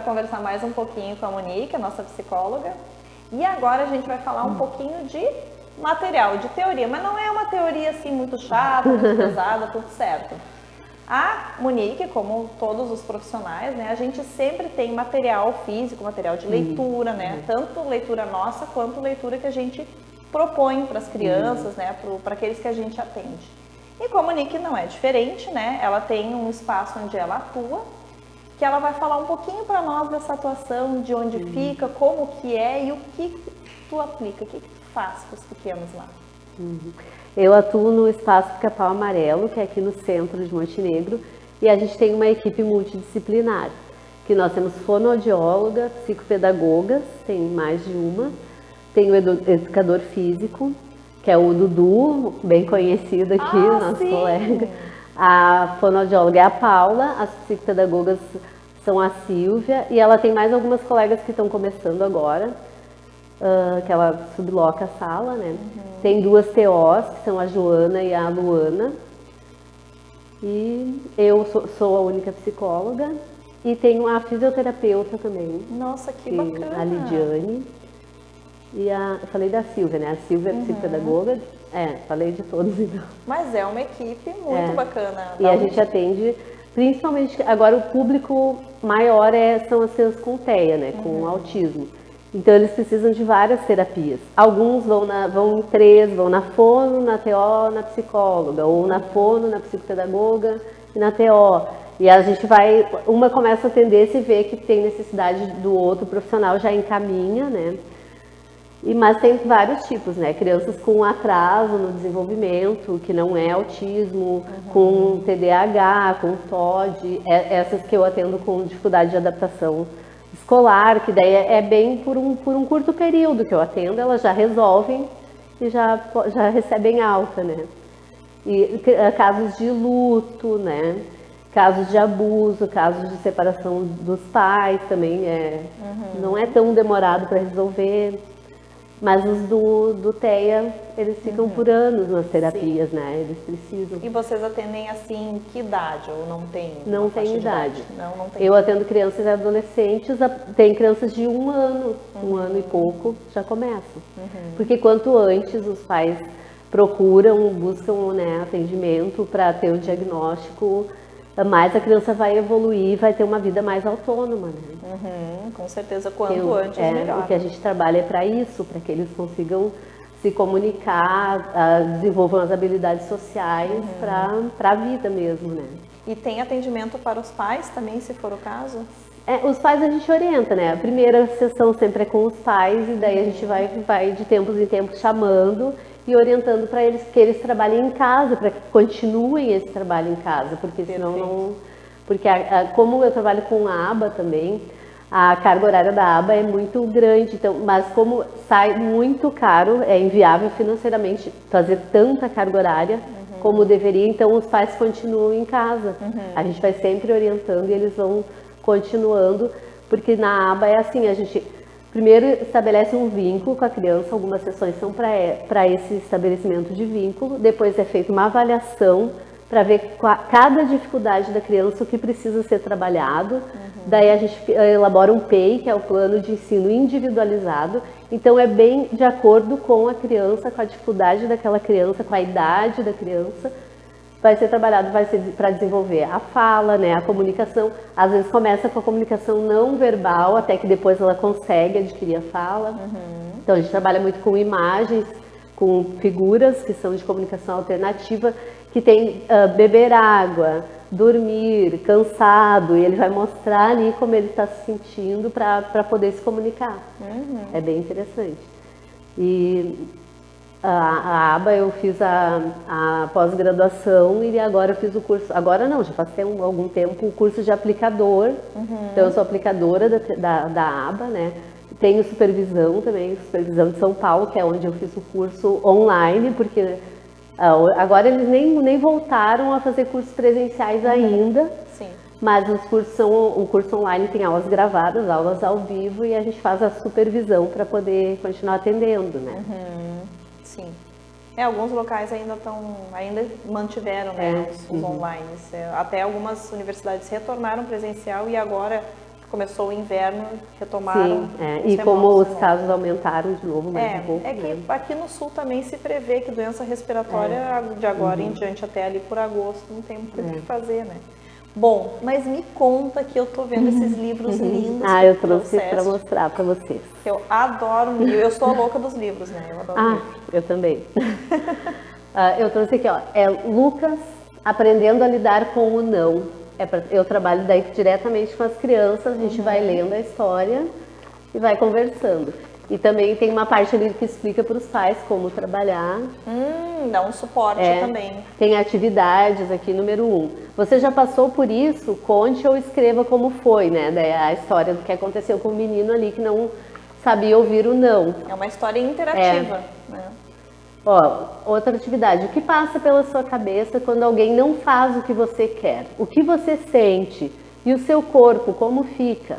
conversar mais um pouquinho com a Monique, a nossa psicóloga. E agora a gente vai falar um pouquinho de material, de teoria, mas não é uma teoria assim muito chata, muito pesada, tudo certo. A Monique, como todos os profissionais, né, a gente sempre tem material físico, material de leitura, né, tanto leitura nossa quanto leitura que a gente propõe para as crianças, né, para aqueles que a gente atende. E com a Monique não é diferente, né, ela tem um espaço onde ela atua, que ela vai falar um pouquinho para nós dessa atuação, de onde fica, como que é e o que tu aplica, o que tu faz com os pequenos lá. Eu atuo no Espaço Pica-Pau Amarelo, que é aqui no centro de Montenegro, e a gente tem uma equipe multidisciplinar, que nós temos fonoaudióloga, psicopedagogas, tem mais de uma, tem o educador físico, que é o Dudu, bem conhecido aqui, nosso colega. A fonoaudióloga é a Paula, as psicopedagogas são a Silvia, e ela tem mais algumas colegas que estão começando agora, que ela subloca a sala, né? Tem duas TOs, que são a Joana e a Luana, e eu sou a única psicóloga, e tenho a fisioterapeuta também. Nossa, que bacana! A Lidiane. E eu falei da Silvia, né? A Silvia é psicopedagoga. Falei de todos então. Mas é uma equipe muito bacana. E a gente atende, principalmente, agora o público maior são as crianças com TEA, né? Com autismo. Então eles precisam de várias terapias. Alguns vão em 3, vão na fono, na TO, na psicóloga, ou na fono, na psicopedagoga e na TO. E a gente uma começa a atender, se vê que tem necessidade do outro profissional, já encaminha, né? Mas tem vários tipos, né? Crianças com atraso no desenvolvimento, que não é autismo, com TDAH, com TOD, essas que eu atendo com dificuldade de adaptação escolar, que daí é bem por um curto período que eu atendo, elas já resolvem e já recebem alta, né? E casos de luto, né? Casos de abuso, casos de separação dos pais também, não é tão demorado para resolver. Mas os do TEA, eles ficam por anos nas terapias, né? Eles precisam. E vocês atendem assim, que idade? Ou não tem? Não tem idade. Não tem. Eu atendo crianças e adolescentes, tem crianças de 1 ano, 1 ano e pouco, já começam. Porque quanto antes os pais buscam, né, atendimento para ter o diagnóstico, mais a criança vai evoluir, vai ter uma vida mais autônoma, né? Com certeza, quanto antes melhor. O que a gente trabalha é para isso, para que eles consigam se comunicar, desenvolvam as habilidades sociais para a vida mesmo, né? E tem atendimento para os pais também, se for o caso? Os pais a gente orienta, né? A primeira sessão sempre é com os pais, e daí a gente vai de tempos em tempos chamando e orientando para eles que eles trabalhem em casa, para que continuem esse trabalho em casa, porque senão não... Porque como eu trabalho com a aba também, a carga horária da aba é muito grande, então, mas como sai muito caro, é inviável financeiramente fazer tanta carga horária como deveria, então os pais continuam em casa. A gente vai sempre orientando e eles vão continuando, porque na aba é assim, a gente primeiro estabelece um vínculo com a criança, algumas sessões são para esse estabelecimento de vínculo, depois é feita uma avaliação para ver cada dificuldade da criança, o que precisa ser trabalhado. Daí a gente elabora um PEI, que é o plano de ensino individualizado, então é bem de acordo com a criança, com a dificuldade daquela criança, com a idade da criança. Vai ser trabalhado, vai ser para desenvolver a fala, né, a comunicação. Às vezes começa com a comunicação não verbal, até que depois ela consegue adquirir a fala. Então a gente trabalha muito com imagens, com figuras que são de comunicação alternativa, que tem beber água, dormir, cansado, e ele vai mostrar ali como ele está se sentindo para poder se comunicar. É bem interessante. E a aba eu fiz a pós-graduação e agora eu fiz o curso, agora não, já faz algum tempo, o curso de aplicador. Então eu sou aplicadora da aba, né? Tenho supervisão também, supervisão de São Paulo, que é onde eu fiz o curso online, porque agora eles nem voltaram a fazer cursos presenciais ainda. Sim. Mas o curso online tem aulas gravadas, aulas ao vivo, e a gente faz a supervisão para poder continuar atendendo, né? Sim. Alguns locais ainda mantiveram, né, os online. Até algumas universidades retornaram presencial e agora começou o inverno, retomaram. Sim, e como os casos aumentaram de novo mais um pouco. É que aqui no sul também se prevê que doença respiratória de agora em diante até ali por agosto não tem muito o que fazer, né? Bom, mas me conta que eu tô vendo esses livros lindos. Eu trouxe para mostrar para vocês. Eu adoro livro, eu sou a louca dos livros, né? Eu adoro livro. Eu também. Eu trouxe aqui, ó, é Lucas Aprendendo a Lidar com o Não. Eu trabalho daí diretamente com as crianças, a gente vai lendo a história e vai conversando. E também tem uma parte ali que explica para os pais como trabalhar. Dá um suporte também. Tem atividades aqui, número 1. Você já passou por isso? Conte ou escreva como foi, né? Daí a história do que aconteceu com o menino ali que não sabia ouvir o não. É uma história interativa, né? Ó, outra atividade. O que passa pela sua cabeça quando alguém não faz o que você quer? O que você sente? E o seu corpo, como fica?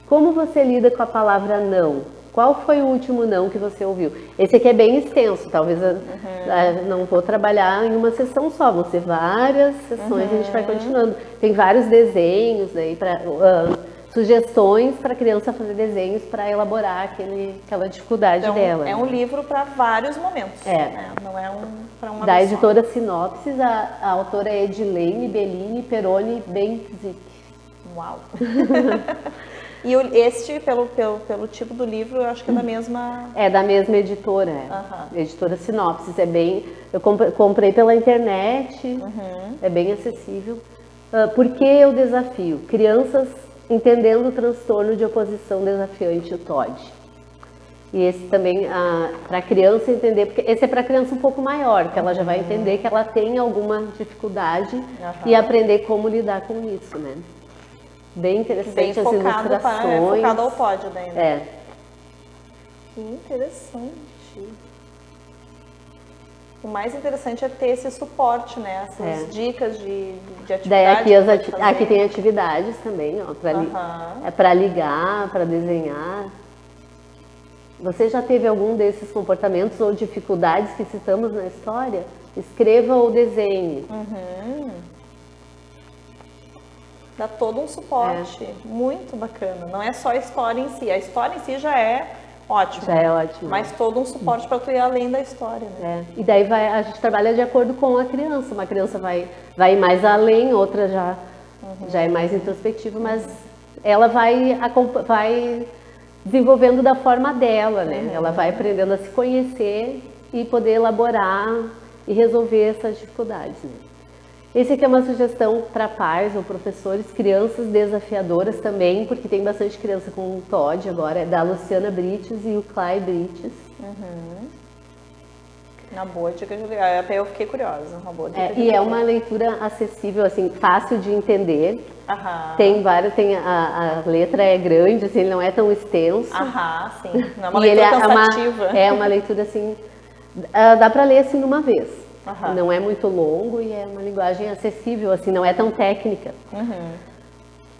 Como você lida com a palavra não? Qual foi o último não que você ouviu? Esse aqui é bem extenso, talvez não vou trabalhar em uma sessão só, vão ser várias sessões, a gente vai continuando. Tem vários desenhos aí, sugestões para a criança fazer desenhos para elaborar aquela dificuldade então, dela. É um livro para vários momentos, né? Não é para uma Da vez editora Sinopsis, a autora é Edilene Bellini Peroni Benzik. Uau! E este, pelo tipo do livro, eu acho que é da mesma... É da mesma editora, editora Sinopsis. Eu comprei pela internet, é bem acessível. Por que o desafio? Crianças entendendo o transtorno de oposição desafiante, o TOD. E esse também, para a criança entender, porque esse é para a criança um pouco maior, que ela já vai entender que ela tem alguma dificuldade e aprender como lidar com isso, né? Bem interessante, bem as focado ilustrações. Focado ao pódio daí, né? Que interessante. O mais interessante é ter esse suporte, né? Essas dicas de atividades. Daí aqui tem atividades também, ó, para ligar, para desenhar. Você já teve algum desses comportamentos ou dificuldades que citamos na história? Escreva ou desenhe. Dá todo um suporte, muito bacana. Não é só a história em si, a história em si já é ótima. Já é ótimo. Mas todo um suporte para tu ir além da história, né? E daí a gente trabalha de acordo com a criança. Uma criança vai ir mais além, outra já é mais introspectiva, mas ela vai desenvolvendo da forma dela, né? Ela vai aprendendo a se conhecer e poder elaborar e resolver essas dificuldades, né? Esse aqui é uma sugestão para pais ou professores, crianças desafiadoras também, porque tem bastante criança com TOD agora, é da Luciana Brites e o Clay Brites. Uma boa dica, Julia. Até eu fiquei curiosa. Uma boa dica. E é uma leitura acessível, assim, fácil de entender. Tem várias, a letra é grande, assim, ele não é tão extenso. Sim. Não é uma leitura cansativa. É uma leitura, assim, dá para ler assim numa vez. Não é muito longo e é uma linguagem acessível, assim, não é tão técnica.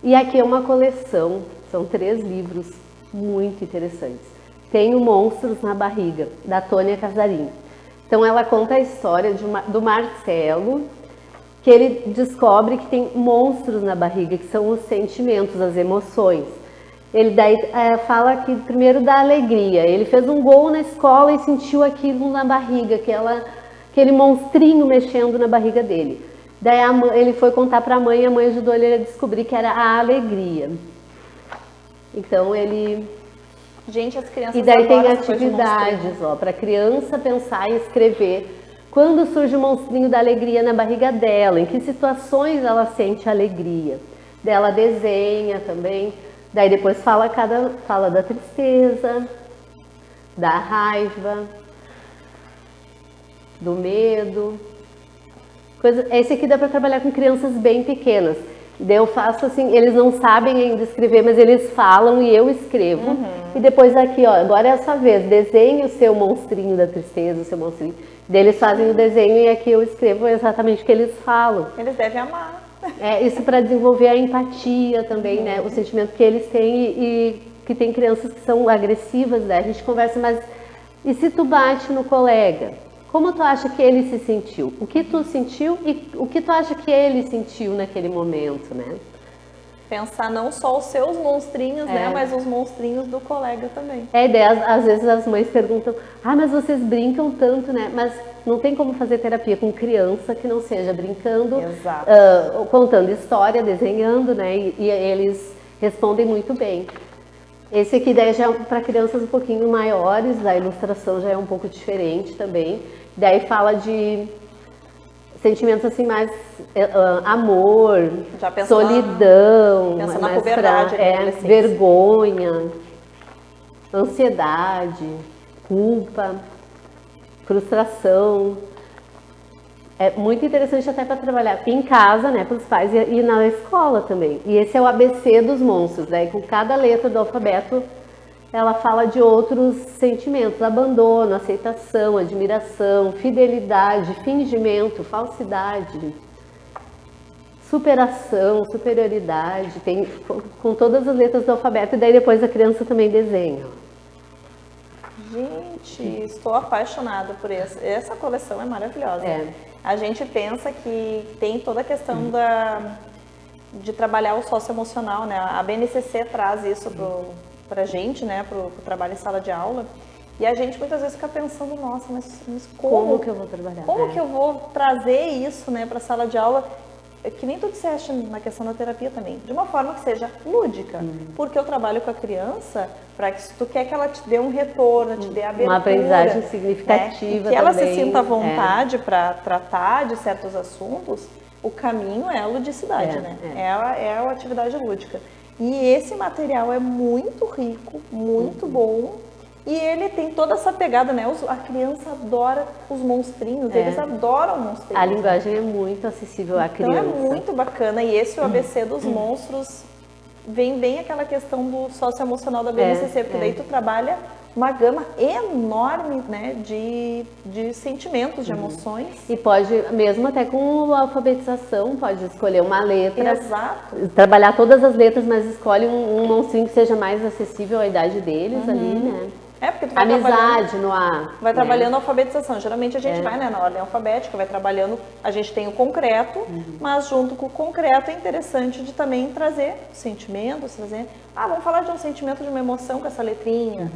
E aqui é uma coleção, são 3 livros muito interessantes. Tem o Monstros na Barriga, da Tônia Casarim. Então ela conta a história do Marcelo, que ele descobre que tem monstros na barriga, que são os sentimentos, as emoções. Ele daí fala aqui primeiro da alegria. Ele fez um gol na escola e sentiu aquilo na barriga, aquele monstrinho mexendo na barriga dele. Daí ele foi contar para a mãe ajudou ele a descobrir que era a alegria. Então ele... Gente, as crianças... E daí tem atividades, para a criança pensar e escrever quando surge o monstrinho da alegria na barriga dela, em que situações ela sente alegria. Daí ela desenha também, daí depois fala da tristeza, da raiva, do medo. Esse aqui dá para trabalhar com crianças bem pequenas. Daí eu faço assim, eles não sabem ainda escrever, mas eles falam e eu escrevo. E depois aqui, agora é a sua vez, desenhe o seu monstrinho da tristeza, o seu monstrinho. Daí eles fazem o desenho e aqui eu escrevo exatamente o que eles falam. Eles devem amar. Isso para desenvolver a empatia também, né? O sentimento que eles têm e que tem crianças que são agressivas, né? A gente conversa, mas e se tu bate no colega? Como tu acha que ele se sentiu? O que tu sentiu e o que tu acha que ele sentiu naquele momento, né? Pensar não só os seus monstrinhos, né, mas os monstrinhos do colega também. É a ideia, às vezes as mães perguntam, mas vocês brincam tanto, né? Mas não tem como fazer terapia com criança que não seja brincando, contando história, desenhando, né? E eles respondem muito bem. Esse aqui daí já é para crianças um pouquinho maiores, a ilustração já é um pouco diferente também. Daí fala de sentimentos assim mais amor, solidão, pensa na puberdade, vergonha, ansiedade, culpa, frustração. É muito interessante até para trabalhar em casa, né, para os pais e na escola também. E esse é o ABC dos monstros, daí com cada letra do alfabeto ela fala de outros sentimentos: abandono, aceitação, admiração, fidelidade, fingimento, falsidade, superação, superioridade, tem com todas as letras do alfabeto, e daí depois a criança também desenha. Gente, estou apaixonada por essa. Essa coleção é maravilhosa. A gente pensa que tem toda a questão de trabalhar o socioemocional, né? A BNCC traz isso pra gente, né, pro trabalho em sala de aula. E a gente muitas vezes fica pensando, nossa, mas como que eu vou trabalhar? Como que eu vou trazer isso, né, para a sala de aula? Que nem tu disseste na questão da terapia também, de uma forma que seja lúdica, porque eu trabalho com a criança para que se tu quer que ela te dê um retorno, te dê abertura, uma aprendizagem significativa, né, que ela se sinta à vontade para tratar de certos assuntos, o caminho é a ludicidade, né? É a atividade lúdica. E esse material é muito rico, muito bom. E ele tem toda essa pegada, né? A criança adora os monstrinhos, eles adoram monstrinhos. A linguagem é muito acessível à criança. Então é muito bacana. E esse, o ABC dos monstros, vem bem aquela questão do socioemocional da BNCC, porque daí tu trabalha uma gama enorme, né, de sentimentos, de emoções. E pode, mesmo até com a alfabetização, pode escolher uma letra. Exato. Trabalhar todas as letras, mas escolhe um monstrinho que seja mais acessível à idade deles ali, né? Porque tu vai amizade no ar. Vai trabalhando a alfabetização. Geralmente a gente vai, né, na ordem alfabética, vai trabalhando, a gente tem o concreto, mas junto com o concreto é interessante de também trazer sentimentos, trazer... vamos falar de um sentimento, de uma emoção com essa letrinha.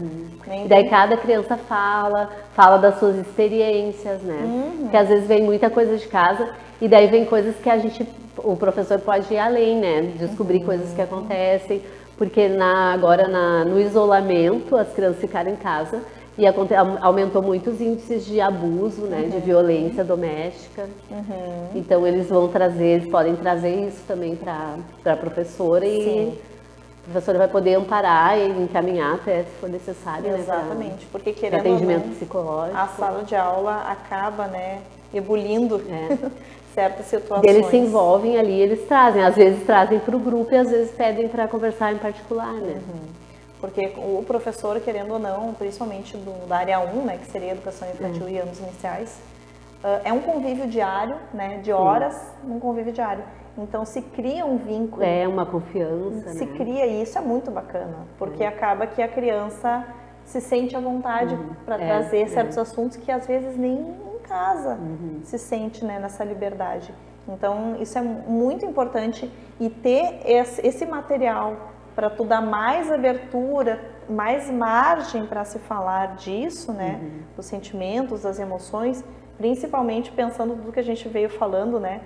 Né? E daí cada criança fala das suas experiências, né? Porque às vezes vem muita coisa de casa e daí vem coisas que o professor pode ir além, né? Descobrir coisas que acontecem. Porque agora no isolamento as crianças ficaram em casa e aumentou muito os índices de abuso, né, de violência doméstica. Então eles podem trazer isso também para a professora e a professora vai poder amparar e encaminhar até se for necessário. Exatamente, né, porque querendo atendimento ou não, psicológico. A sala de aula acaba, né, ebulindo certas situações. Eles se envolvem ali, eles trazem, às vezes trazem para o grupo e às vezes pedem para conversar em particular, né? Porque o professor, querendo ou não, principalmente da área 1, né, que seria educação infantil e anos iniciais, é um convívio diário, né, de horas, um convívio diário. Então se cria um vínculo. É uma confiança, se cria, e isso é muito bacana, porque acaba que a criança se sente à vontade para trazer certos assuntos que às vezes nem casa se sente, né, nessa liberdade. Então isso é muito importante, e ter esse material para tu dar mais abertura, mais margem para se falar disso, né, dos sentimentos, das emoções, principalmente pensando tudo que a gente veio falando, né,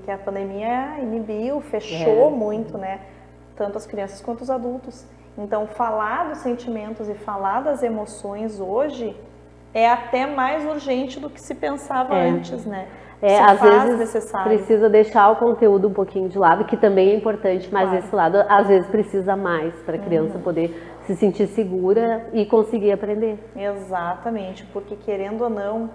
que a pandemia inibiu, fechou muito, né, tanto as crianças quanto os adultos. Então falar dos sentimentos e falar das emoções hoje é até mais urgente do que se pensava antes, né? Às vezes necessário. Precisa deixar o conteúdo um pouquinho de lado, que também é importante, mas esse lado às vezes precisa mais para a criança poder se sentir segura e conseguir aprender. Exatamente, porque querendo ou não,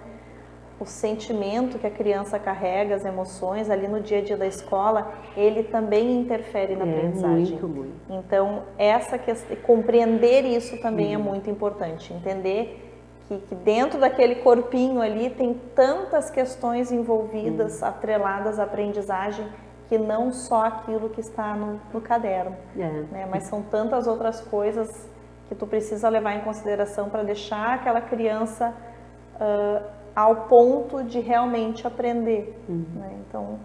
o sentimento que a criança carrega, as emoções ali no dia a dia da escola, ele também interfere na aprendizagem. Muito. Então, essa questão, compreender isso também é muito importante, entender que dentro daquele corpinho ali tem tantas questões envolvidas, atreladas à aprendizagem, que não só aquilo que está no caderno, né? Mas são tantas outras coisas que tu precisa levar em consideração para deixar aquela criança ao ponto de realmente aprender, né? Então,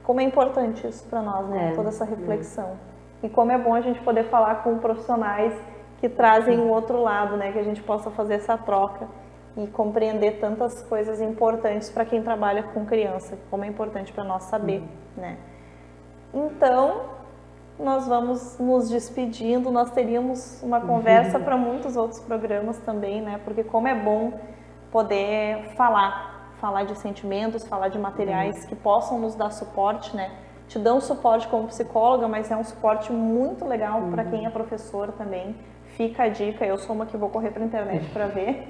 como é importante isso para nós, né? Toda essa reflexão. E como é bom a gente poder falar com profissionais que trazem um outro lado, né? Que a gente possa fazer essa troca e compreender tantas coisas importantes para quem trabalha com criança, como é importante para nós saber, né? Então, nós vamos nos despedindo, nós teríamos uma conversa para muitos outros programas também, né? Porque como é bom poder falar de sentimentos, falar de materiais que possam nos dar suporte, né? Te dão suporte como psicóloga, mas é um suporte muito legal para quem é professor também. Fica a dica, eu sou uma que vou correr para a internet para ver.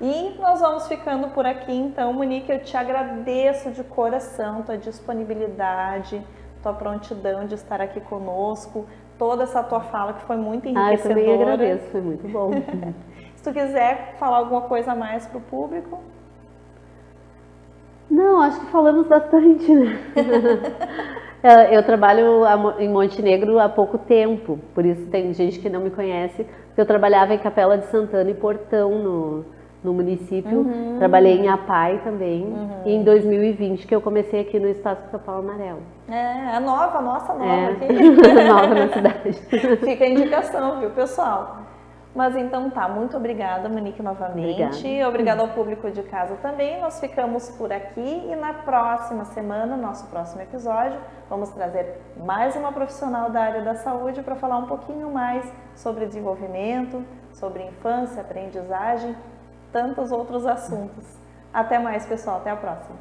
E nós vamos ficando por aqui, então, Monique, eu te agradeço de coração tua disponibilidade, tua prontidão de estar aqui conosco, toda essa tua fala que foi muito enriquecedora. Eu também agradeço, foi muito bom. Se tu quiser falar alguma coisa a mais para o público. Não, acho que falamos bastante, né? Eu trabalho em Montenegro há pouco tempo, por isso tem gente que não me conhece. Eu trabalhava em Capela de Santana e Portão, no município. Trabalhei em Apai também. E em 2020 que eu comecei aqui no Espaço Capão Amarelo. É nova, nossa nova aqui. Nova na cidade. Fica a indicação, viu, pessoal? Mas então tá, muito obrigada, Monique, novamente. Obrigada ao público de casa também. Nós ficamos por aqui e na próxima semana, nosso próximo episódio, vamos trazer mais uma profissional da área da saúde para falar um pouquinho mais sobre desenvolvimento, sobre infância, aprendizagem, tantos outros assuntos. Até mais, pessoal. Até a próxima.